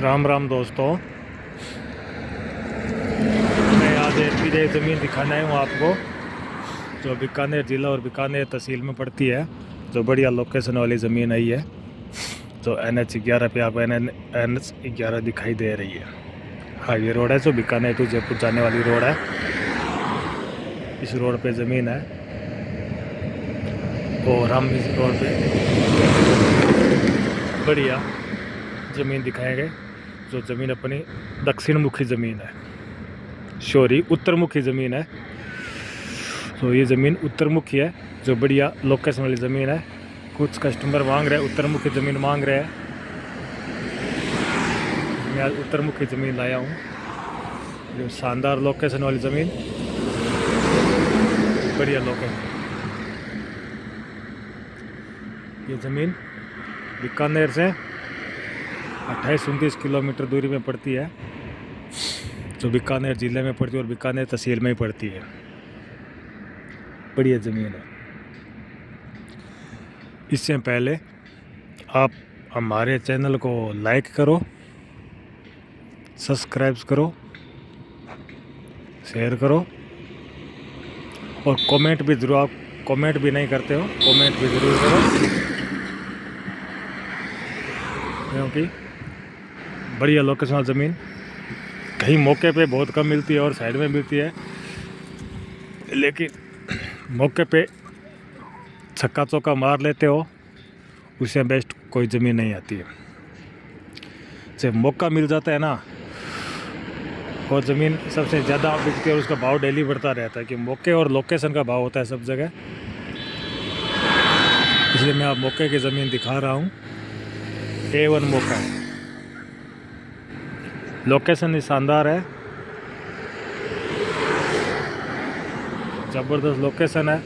राम राम दोस्तों, मैं आज एक ज़मीन दिखाने आया हूँ आपको, जो बीकानेर ज़िला और बीकानेर तहसील में पड़ती है। जो बढ़िया लोकेशन वाली ज़मीन आई है, जो NH11 पे आपको NH11 दिखाई दे रही है। हाँ, ये रोड है जो बीकानेर टू जयपुर जाने वाली रोड है। इस रोड पे ज़मीन है और हम इस रोड पे बढ़िया ज़मीन दिखाएंगे। जो ज़मीन अपनी दक्षिण मुखी ज़मीन है, उत्तर मुखी ज़मीन है। तो ये ज़मीन उत्तर मुखी है, जो बढ़िया लोकेशन वाली ज़मीन है। कुछ कस्टमर मांग रहे हैं उत्तर मुखी ज़मीन मांग रहे हैं। मैं आज उत्तर मुखी ज़मीन लाया हूँ, जो शानदार लोकेशन वाली ज़मीन, बढ़िया लोकेशन। ये ज़मीन बीकानेर से 28-29 किलोमीटर दूरी में पड़ती है, जो बीकानेर ज़िले में पड़ती है और बीकानेर तहसील में ही पड़ती है। बढ़िया ज़मीन है। इससे पहले आप हमारे चैनल को लाइक करो, सब्सक्राइब करो, शेयर करो और कमेंट भी ज़रूर। आप कमेंट भी नहीं करते हो, कमेंट भी ज़रूर करो, क्योंकि बढ़िया लोकेशन वाली ज़मीन कहीं मौके पे बहुत कम मिलती है और साइड में मिलती है, लेकिन मौके पे छक्का चौका मार लेते हो, उससे बेस्ट कोई ज़मीन नहीं आती है। जब मौका मिल जाता है ना, वो ज़मीन सबसे ज़्यादा बिकती है और उसका भाव डेली बढ़ता रहता है, कि मौके और लोकेशन का भाव होता है सब जगह। इसलिए मैं आप मौके की ज़मीन दिखा रहा हूँ। A1 मौका है, लोकेशन शानदार है, ज़बरदस्त लोकेशन है,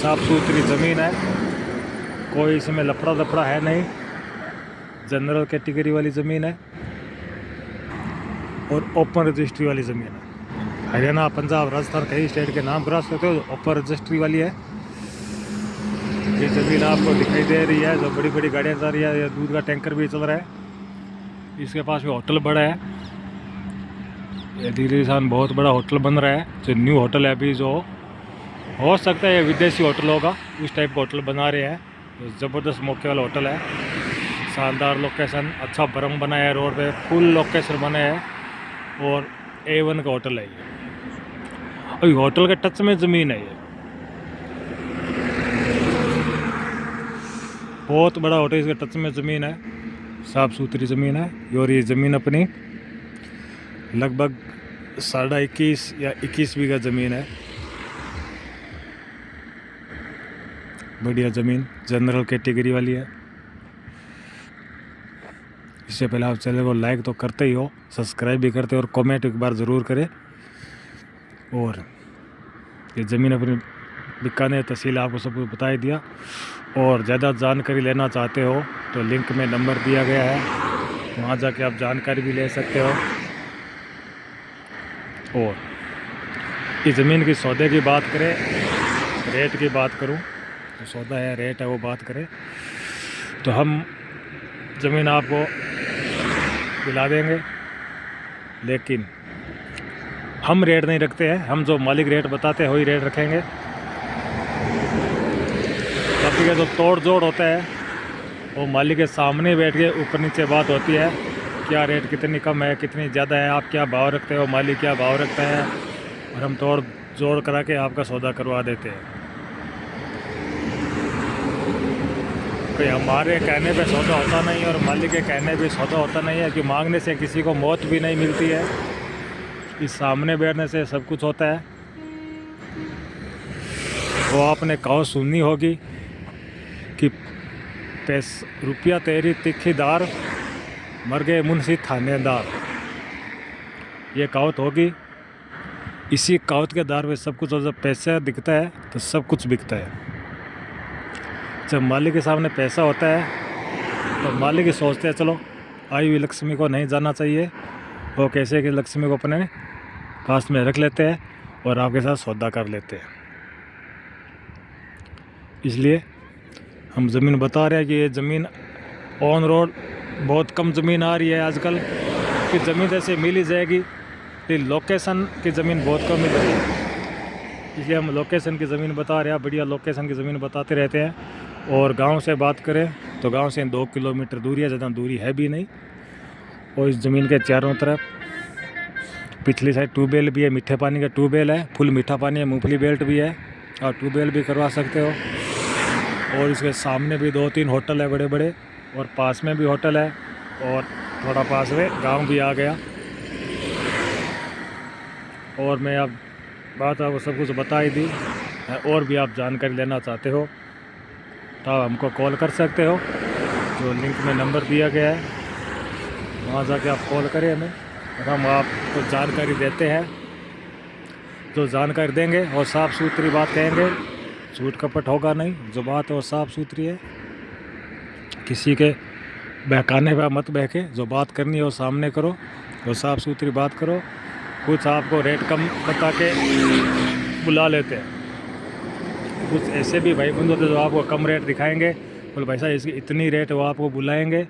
साफ़ सुथरी ज़मीन है, कोई इसमें लफड़ा दफड़ा है नहीं, जनरल कैटेगरी वाली ज़मीन है और ओपन रजिस्ट्री वाली ज़मीन है। हरियाणा, पंजाब, राजस्थान कई स्टेट के नाम करा सकते हो, ओपन रजिस्ट्री वाली है। ये ज़मीन आपको दिखाई दे रही है, जो बड़ी बड़ी गाड़ियाँ चल रही है, या दूध का टैंकर भी चल रहा है। इसके पास में होटल बड़ा है, ये धीरेसान बहुत बड़ा होटल बन रहा है, जो न्यू होटल है अभी, जो हो सकता है ये विदेशी होटल होगा, उस टाइप का होटल बना रहे हैं। तो ज़बरदस्त मौके वाला होटल है, शानदार लोकेशन, अच्छा बरम बना है, रोड पे फुल लोकेशन बने हैं और A1 का होटल है ये। और होटल के टच में ज़मीन है, ये बहुत बड़ा होटल, इसके टच में ज़मीन है, साफ़ सुथरी ज़मीन है। और ये ज़मीन अपनी लगभग 21.5 या 21 बीघा ज़मीन है। बढ़िया ज़मीन, जनरल कैटेगरी वाली है। इससे पहले आप चैनल को लाइक तो करते ही हो, सब्सक्राइब भी करते हो और कमेंट एक बार ज़रूर करें। और ये ज़मीन अपनी बीकानेर तहसील आपको सब कुछ बता ही दिया। और ज़्यादा जानकारी लेना चाहते हो तो लिंक में नंबर दिया गया है, वहाँ जाके आप जानकारी भी ले सकते हो। और इस ज़मीन की सौदे की बात करें, रेट की बात करूं, तो सौदा है, रेट है, वो बात करें तो हम ज़मीन आपको दिला देंगे, लेकिन हम रेट नहीं रखते हैं। हम जो मालिक रेट बताते हैं वही रेट रखेंगे। कभी का जो तोड़ जोड़ होता है वो मालिक के सामने बैठ के ऊपर नीचे बात होती है, क्या रेट कितनी कम है, कितनी ज़्यादा है, आप क्या भाव रखते हो, मालिक क्या भाव रखता है, और हम तोड़ जोड़ करा के आपका सौदा करवा देते हैं। कोई हमारे कहने पे सौदा होता नहीं और मालिक के कहने पे सौदा होता नहीं है, कि मांगने से किसी को मौत भी नहीं मिलती है, इस सामने बैठने से सब कुछ होता है। वो आपने कहो सुननी होगी कि रुपया तेरी तिखी दार, मर गए मुंशी थानेदार। ये कहावत होगी। इसी कहावत के आधार पे सब कुछ, और जब पैसा दिखता है तो सब कुछ बिकता है। जब मालिक के सामने पैसा होता है तो मालिक ही सोचते हैं चलो आई हुई लक्ष्मी को नहीं जाना चाहिए, वो कैसे कि लक्ष्मी को अपने पास में रख लेते हैं और आपके साथ सौदा कर लेते हैं। इसलिए हम ज़मीन बता रहे हैं कि ये ज़मीन ऑन रोड बहुत कम ज़मीन आ रही है आजकल कि ज़मीन जैसे मिल ही जाएगी, तो लोकेशन की ज़मीन बहुत कम मिल रही है, इसलिए हम लोकेशन की ज़मीन बता रहे हैं। बढ़िया लोकेशन की ज़मीन बताते रहते हैं। और गांव से बात करें तो गांव से 2 किलोमीटर दूरी है, ज़्यादा दूरी है भी नहीं। और इस ज़मीन के चारों तरफ पिछली साइड ट्यूबवेल भी है, मीठे पानी का ट्यूबवेल है, फुल मीठा पानी है, मूंगफली बेल्ट भी है और ट्यूबवेल भी करवा सकते हो। और इसके सामने भी 2-3 होटल है बड़े बड़े, और पास में भी होटल है, और थोड़ा पास में गांव भी आ गया। और मैं अब बात आपको सब कुछ बता ही दी। और भी आप जानकारी लेना चाहते हो तो आप हमको कॉल कर सकते हो, जो लिंक में नंबर दिया गया है वहाँ जाके आप कॉल करें हमें, और हम आपको जानकारी देते हैं। जो जानकारी देंगे और साफ़ सुथरी बात कहेंगे, झूठ कपट होगा नहीं, जो बात है वो साफ़ सुथरी है। किसी के बहकाने पर मत बहके, जो बात करनी है वो सामने करो, वो साफ़ सुथरी बात करो। कुछ आपको रेट कम बता के बुला लेते हैं, कुछ ऐसे भी भाई बंद होते जो आपको कम रेट दिखाएंगे, बोले भाई साहब इसकी इतनी रेट, वो आपको बुलाएंगे।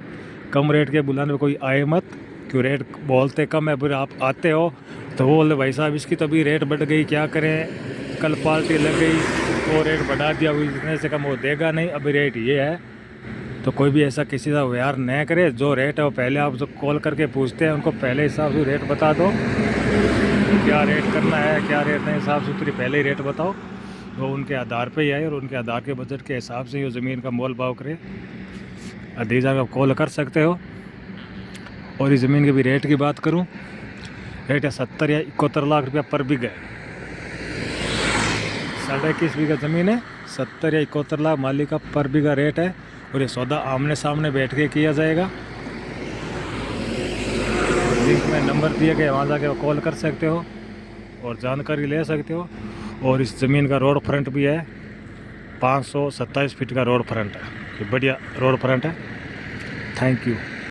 कम रेट के बुलाने में कोई आए मत, क्यों रेट बोलते कम है, फिर आप आते हो तो वो बोले भाई साहब इसकी तो अभी रेट बढ़ गई, क्या करें, कल पार्टी लग गई वो रेट बढ़ा दिया, वो इतने से कम वो देगा नहीं, अभी रेट ये है। तो कोई भी ऐसा किसी का व्यवहार न करे। जो रेट है वो पहले आप जो कॉल करके पूछते हैं उनको पहले हिसाब से रेट बता दो, क्या रेट करना है क्या रेट नहीं, साफ़ सुथरी पहले ही रेट बताओ। वो उनके आधार पे ही आए और उनके आधार के बजट के हिसाब से ही ज़मीन का मोल भाव करे। अदीजा का कॉल कर सकते हो। और इस ज़मीन के भी रेट की बात करूं, रेट है 70 या 71 लाख रुपया पर बीघा। 21.5 बीघा ज़मीन है, 70 या 71 लाख मालिक का पर बीघा रेट है। और ये सौदा आमने सामने बैठ के किया जाएगा। लिंक में नंबर दिए गए, वहाँ जाके कॉल कर सकते हो और जानकारी ले सकते हो। और इस ज़मीन का रोड फ्रंट भी है, 527 फीट का रोड फ्रंट है, बढ़िया रोड फ्रंट है। Thank you.